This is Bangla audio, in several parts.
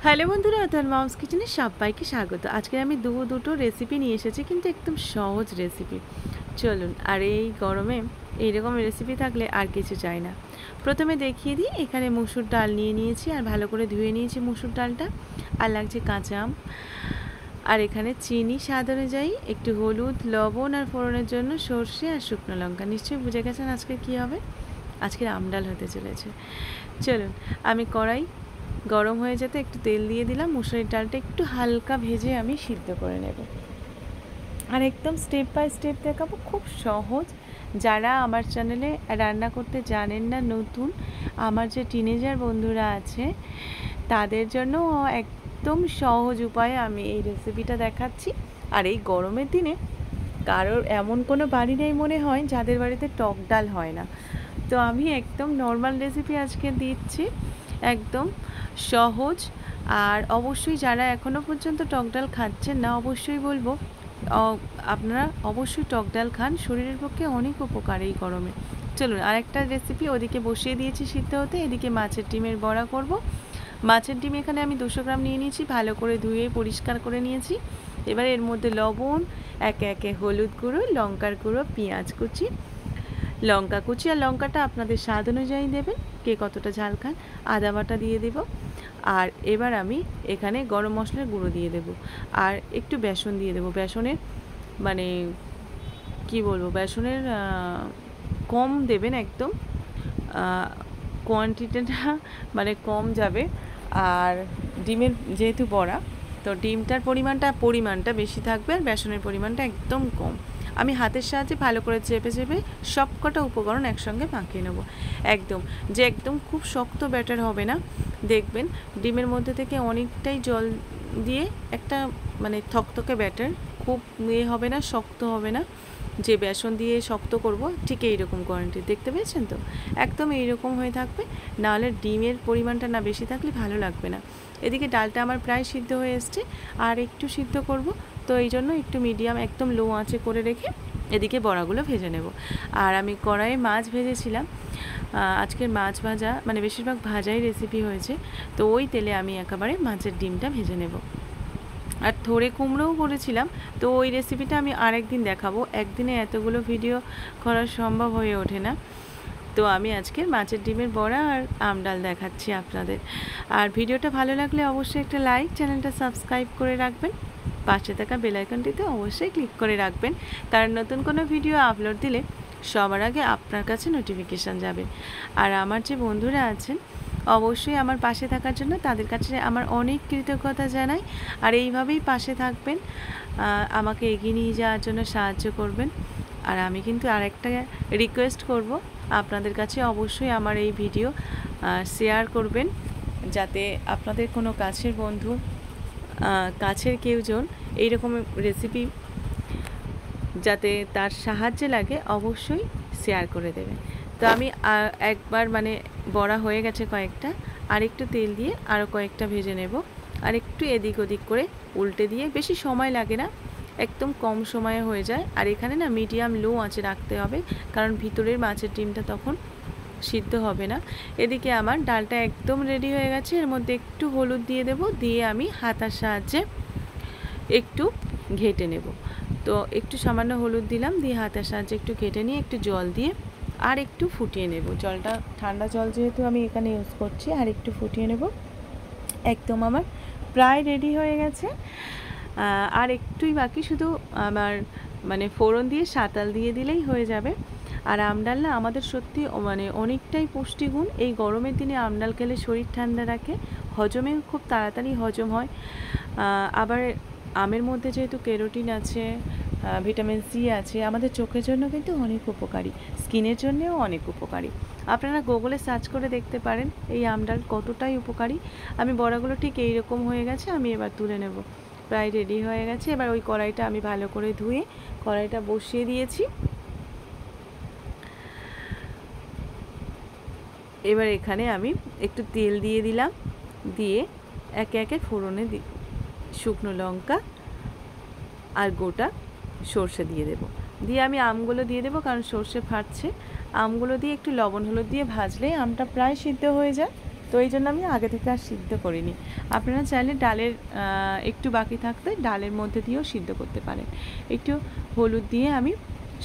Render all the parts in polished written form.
হ্যালো বন্ধুরা, অর্থাৎ মমস কিচেনে সবাইকে স্বাগত। আজকে আমি দুটো রেসিপি নিয়ে এসেছি, কিন্তু একদম সহজ রেসিপি। চলুন, আর এই গরমে এইরকম রেসিপি থাকলে আর কিছু চাই না। প্রথমে দেখিয়ে দিই, এখানে মুসুর ডাল নিয়ে নিয়েছি আর ভালো করে ধুয়ে নিয়েছি মুসুর ডালটা। আর লাগছে কাঁচা আম, আর এখানে চিনি স্বাদ অনুযায়ী, একটু হলুদ, লবণ, আর ফোড়নের জন্য সর্ষে আর শুকনো লঙ্কা। নিশ্চয়ই বুঝে গেছেন আজকে কী হবে। আজকের আমডাল হতে চলেছে। চলুন, আমি কড়াই গরম হয়ে যেতে একটু তেল দিয়ে দিলাম। মুসুরির ডালটা একটু হালকা ভেজে আমি সিদ্ধ করে নেব, আর একদম স্টেপ বাই স্টেপ দেখাবো, খুব সহজ। যারা আমার চ্যানেলে রান্না করতে জানেন না, নতুন, আমার যে টিনেজার বন্ধুরা আছে তাদের জন্য একদম সহজ উপায়ে আমি এই রেসিপিটা দেখাচ্ছি। আর এই গরমের দিনে কারোর এমন কোনো বাড়ি নেই মনে হয় যাদের বাড়িতে টক ডাল হয় না। তো আমি একদম নর্মাল রেসিপি আজকে দিচ্ছি, একদম সহজ। আর অবশ্যই যারা এখনও পর্যন্ত টক ডাল খাচ্ছেন না, অবশ্যই বলবো আপনারা অবশ্যই টক ডাল খান, শরীরের পক্ষে অনেক উপকার এই গরমে। চলুন, আরেকটা রেসিপি ওদিকে বসিয়ে দিয়েছি সিদ্ধ হতে। এদিকে মাছের ডিমের বড়া করব। মাছের ডিম এখানে আমি 200 গ্রাম নিয়ে নিয়েছি, ভালো করে ধুয়ে পরিষ্কার করে নিয়েছি। এবার এর মধ্যে লবণ, একে একে হলুদ গুঁড়ো, লঙ্কার গুঁড়ো, পেঁয়াজ কুচি, লঙ্কা কুচি, আর লঙ্কাটা আপনাদের স্বাদ অনুযায়ী দেবেন, কে কতটা ঝাল খান। আদা বাটা দিয়ে দেব। আর এবার আমি এখানে গরম মশলার গুঁড়ো দিয়ে দেব, আর একটু বেসন দিয়ে দেব। বেসনের মানে কি বলবো, বেসনের কম দেবেন একদম, কোয়ান্টিটিটা মানে কম যাবে। আর ডিমের যেহেতু বড়া, তো ডিমটার পরিমাণটা বেশি থাকবে, আর বেসনের পরিমাণটা একদম কম। আমি হাতের সাহায্যে ভালো করে চেপে চেপে সবকটা উপকরণ একসঙ্গে মাখিয়ে নেব। একদম খুব শক্ত ব্যাটার হবে না, দেখবেন ডিমের মধ্যে থেকে অনেকটাই জল দিয়ে একটা মানে থকথকে ব্যাটার, খুব হবে না, শক্ত হবে না, যে বেসন দিয়ে শক্ত করব ঠিক এইরকম কোয়ান্টিটি। দেখতে পেয়েছেন তো, একদম এইরকম হয়ে থাকবে, নাহলে ডিমের পরিমাণটা না বেশি থাকলে ভালো লাগবে না। এদিকে ডালটা আমার প্রায় সিদ্ধ হয়ে এসছে, আর একটু সিদ্ধ করব, তো এই জন্য একটু মিডিয়াম একদম লো আঁচে করে রেখে এদিকে বড়াগুলো ভেজে নেব। আর আমি কড়াইয়ে মাছ ভেজেছিলাম, আজকের মাছ ভাজা মানে বেশিরভাগ ভাজাই রেসিপি হয়েছে, তো ওই তেলে আমি একেবারে মাছের ডিমটা ভেজে নেব। আর থোড়ে কুমড়োও করেছিলাম, তো ওই রেসিপিটা আমি আরেকদিন দেখাবো, একদিনে এতগুলো ভিডিও করা সম্ভব হয়ে ওঠে না। তো আমি আজকের মাছের ডিমের বড়া আর আমডাল দেখাচ্ছি আপনাদের। আর ভিডিওটা ভালো লাগলে অবশ্যই একটা লাইক, চ্যানেলটা সাবস্ক্রাইব করে রাখবেন, পাশে থাকা বেল আইকনটিতে অবশ্যই ক্লিক করে রাখবেন, কারণ নতুন কোনো ভিডিও আপলোড দিলে সবার আগে আপনার কাছে নোটিফিকেশান যাবে। আর আমার যে বন্ধুরা আছেন অবশ্যই আমার পাশে থাকার জন্য তাদের কাছে আমার অনেক কৃতজ্ঞতা জানাই। আর এইভাবেই পাশে থাকবেন, আমাকে এগিয়ে নিয়ে যাওয়ার জন্য সাহায্য করবেন। আর আমি কিন্তু আরেকটা রিকোয়েস্ট করব, আপনাদের কাছে অবশ্যই আমার এই ভিডিও শেয়ার করবেন, যাতে আপনাদের কোনো কাছের বন্ধু, কাছের কেউজন এইরকম রেসিপি যাতে তার সাহায্যে লাগে, অবশ্যই শেয়ার করে দেবেন। তো আমি একবার মানে বড়া হয়ে গেছে কয়েকটা, আর একটু তেল দিয়ে আরও কয়েকটা ভেজে নেব, আর একটু এদিক ওদিক করে উল্টে দিয়ে, বেশি সময় লাগে না, একদম কম সময়ে হয়ে যায়। আর এখানে না মিডিয়াম লো আঁচে রাখতে হবে, কারণ ভিতরের মাছের ডিমটা তখন সিদ্ধ হবে না। এদিকে আমার ডালটা একদম রেডি হয়ে গেছে, এর মধ্যে একটু হলুদ দিয়ে দেব, দিয়ে আমি হাতার সাহায্যে একটু ঘেটে নেব। তো একটু সামান্য হলুদ দিলাম, দিয়ে হাতের সাহায্যে একটু ঘেটে নিয়ে একটু জল দিয়ে আর একটু ফুটিয়ে নেব। জলটা ঠান্ডা জল যেহেতু আমি এখানে ইউজ করছি, আর একটু ফুটিয়ে নেব। একদম আমার প্রায় রেডি হয়ে গেছে, আর একটুই বাকি, শুধু আমার মানে ফোড়ন দিয়ে সাঁতাল দিয়ে দিলেই হয়ে যাবে। আর আমডাল না আমাদের সত্যি মানে অনেকটাই পুষ্টিগুণ, এই গরমের দিনে আমডাল খেলে শরীর ঠান্ডা রাখে, হজমে খুব তাড়াতাড়ি হজম হয়। আবার আমের মধ্যে যেহেতু ক্যারোটিন আছে, ভিটামিন সি আছে, আমাদের চোখের জন্য কিন্তু অনেক উপকারী, স্কিনের জন্যও অনেক উপকারী। আপনারা গুগলে সার্চ করে দেখতে পারেন এই আমডাল কতটাই উপকারী। আমি বড়াগুলো ঠিক এইরকম হয়ে গেছে, আমি এবার তুলে নেব, প্রায় রেডি হয়ে গেছে। এবার ওই কড়াইটা আমি ভালো করে ধুয়ে কড়াইটা বসিয়ে দিয়েছি। এবার এখানে আমি একটু তেল দিয়ে দিলাম, দিয়ে একে একে ফোড়নে শুকনো লঙ্কা আর গোটা সর্ষে দিয়ে দেব, দিয়ে আমি আমগুলো দিয়ে দেবো, কারণ সর্ষে ফাটছে। আমগুলো দিয়ে একটু লবণ হলুদ দিয়ে ভাজলে আমটা প্রায় সিদ্ধ হয়ে যায়। তো এই জন্য আমি আগে থেকে আর সিদ্ধ করিনি। আপনারা চাইলে ডালের একটু বাকি থাকতে ডালের মধ্যে দিয়েও সিদ্ধ করতে পারেন। একটু হলুদ দিয়ে আমি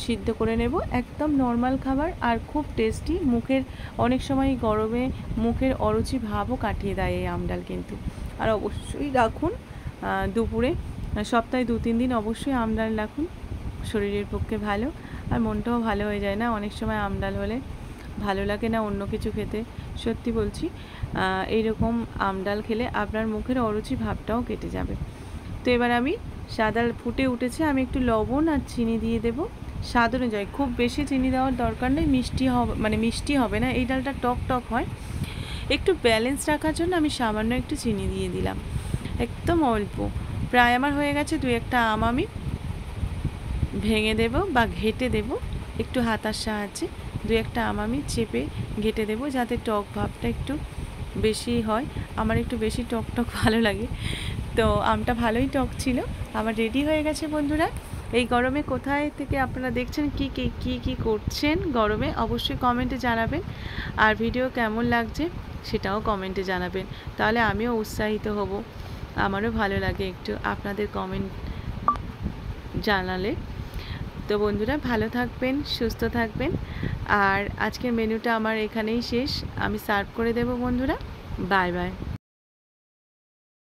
সিদ্ধ করে নেব। একদম নর্মাল খাবার আর খুব টেস্টি। মুখের অনেক সময় গরমে মুখের অরুচি ভাবও কাটিয়ে দেয় এই আমডাল কিন্তু। আর অবশ্যই রাখুন দুপুরে, সপ্তাহে 2-3 দিন অবশ্যই আমডাল রাখুন, শরীরের পক্ষে ভালো। আর মনটাও ভালো হয়ে যায় না অনেক সময় আমডাল হলে, ভালো লাগে না অন্য কিছু খেতে। সত্যি বলছি, এইরকম আমডাল খেলে আপনার মুখের অরুচি ভাবটাও কেটে যাবে। তো এবার আমি সাদা ফুটে উঠেছে, আমি একটু লবণ আর চিনি দিয়ে দেবো স্বাদ অনুযায়ী। খুব বেশি চিনি দেওয়ার দরকার নেই, মিষ্টি হবে মানে মিষ্টি হবে না, এই ডালটা টক টক হয়। একটু ব্যালেন্স রাখার জন্য আমি সামান্য একটু চিনি দিয়ে দিলাম, একদম অল্প। প্রায় আমার হয়ে গেছে। 2-1টা আম আমি ভেঙে দেব বা ঘেটে দেব একটু হাতার সাহায্যে। 2-1টা আম আমি চেপে ঘেটে দেব যাতে টক ভাবটা একটু বেশি হয়। আমার একটু বেশি টক টক ভালো লাগে, তো আমটা ভালোই টক ছিল। আমার রেডি হয়ে গেছে বন্ধুরা। এই গরমে কোথায় থেকে আপনারা দেখছেন, কি করছেন গরমে অবশ্যই কমেন্টে জানাবেন। আর ভিডিও কেমন লাগছে সেটাও কমেন্টে জানাবেন, তাহলে আমিও উৎসাহিত হব। আমারও ভালো লাগে একটু আপনাদের কমেন্ট জানালে। তো বন্ধুরা ভালো থাকবেন, সুস্থ থাকবেন। আর আজকের মেনুটা আমার এখানেই শেষ, আমি সার্ভ করে দেব বন্ধুরা। Bye bye.